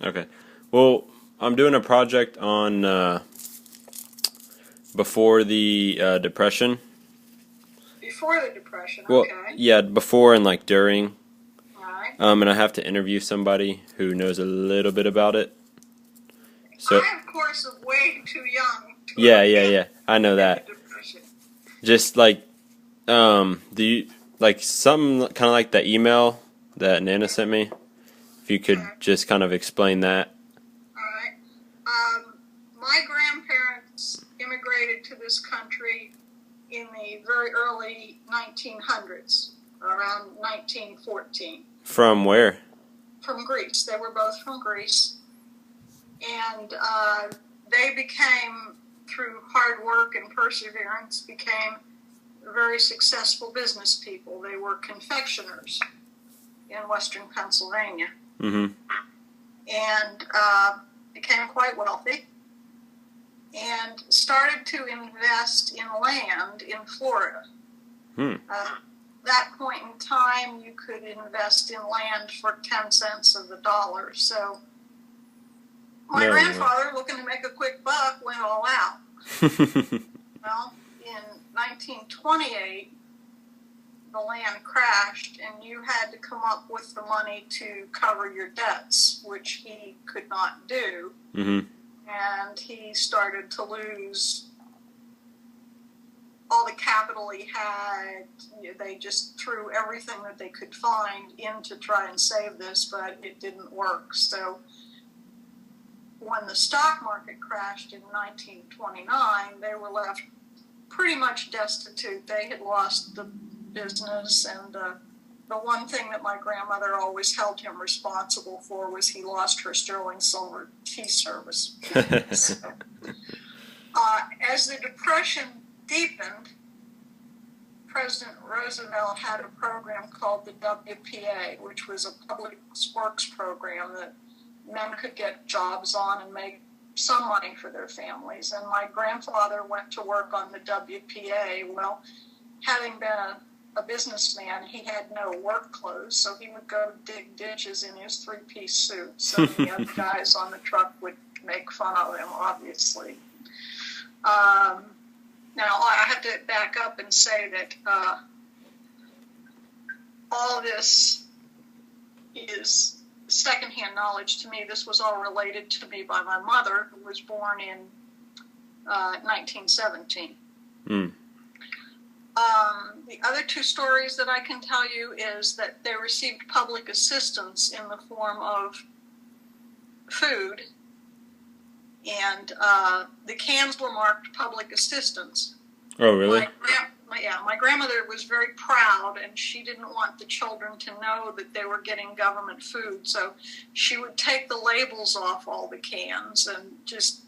Okay. Well, I'm doing a project on before the Depression. Before the Depression, Well, okay. yeah, before and like during. All right. And I have to interview somebody who knows a little bit about it. So, I, of course, am way too young to yeah, have yeah, been yeah. I know in the that. Depression. Just like, do you like something kind of like the email that Nana sent me? If you could Okay. just kind of explain that. All right. My grandparents immigrated to this country in the very early 1900s, around 1914, From where? from Greece. They were both from Greece. And they became, through hard work and perseverance, became very successful business people. They were confectioners in western Pennsylvania Mm-hmm. and became quite wealthy and started to invest in land in Florida. Hmm. That point in time, you could invest in land for 10 cents of the dollar. So my No. grandfather, looking to make a quick buck, went all out. Well, in 1928, the land crashed, and you had to come up with the money to cover your debts, which he could not do. Mm-hmm. And he started to lose all the capital he had. They just threw everything that they could find in to try and save this, but it didn't work. So when the stock market crashed in 1929, they were left pretty much destitute. They had lost the business, and the one thing that my grandmother always held him responsible for was he lost her sterling silver tea service. So, as the Depression deepened, President Roosevelt had a program called the WPA, which was a public works program that men could get jobs on and make some money for their families. And my grandfather went to work on the WPA. Well, having been a businessman, he had no work clothes, so he would go dig ditches in his three-piece suit. So the other guys on the truck would make fun of him, obviously. Now, I have to back up and say that all this is secondhand knowledge to me. This was all related to me by my mother, who was born in 1917. Mm. The other two stories that I can tell you is that they received public assistance in the form of food, and the cans were marked public assistance. Oh, really? My grandmother was very proud, and she didn't want the children to know that they were getting government food, so she would take the labels off all the cans and just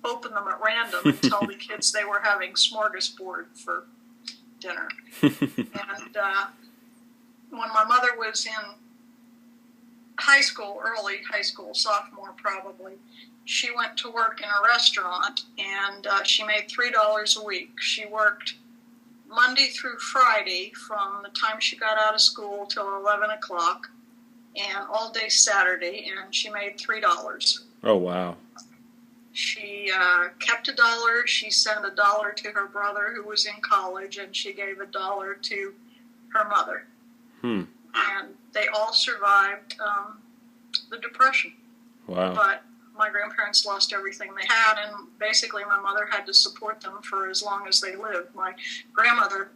open them at random and tell the kids they were having smorgasbord for dinner. And when my mother was in high school, early high school, sophomore probably, she went to work in a restaurant, and she made $3 a week. She worked Monday through Friday from the time she got out of school till 11 o'clock, and all day Saturday, and she made $3. Oh, wow. She kept $1. She sent $1 to her brother who was in college, and she gave $1 to her mother. Hmm. And they all survived the Depression. Wow. But my grandparents lost everything they had, and basically my mother had to support them for as long as they lived. My grandmother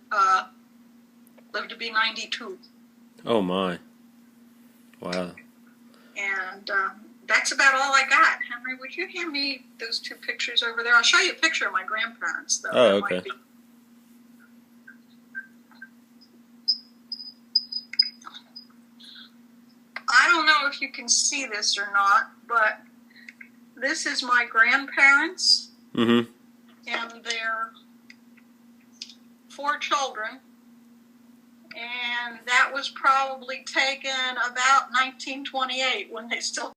lived to be 92. Oh, my. Wow. And that's about all I got. Henry, would you hand me those two pictures over there? I'll show you a picture of my grandparents, though. Oh, That okay. might be... I don't know if you can see this or not, but this is my grandparents Mm-hmm. and their 4 children. And that was probably taken about 1928 when they still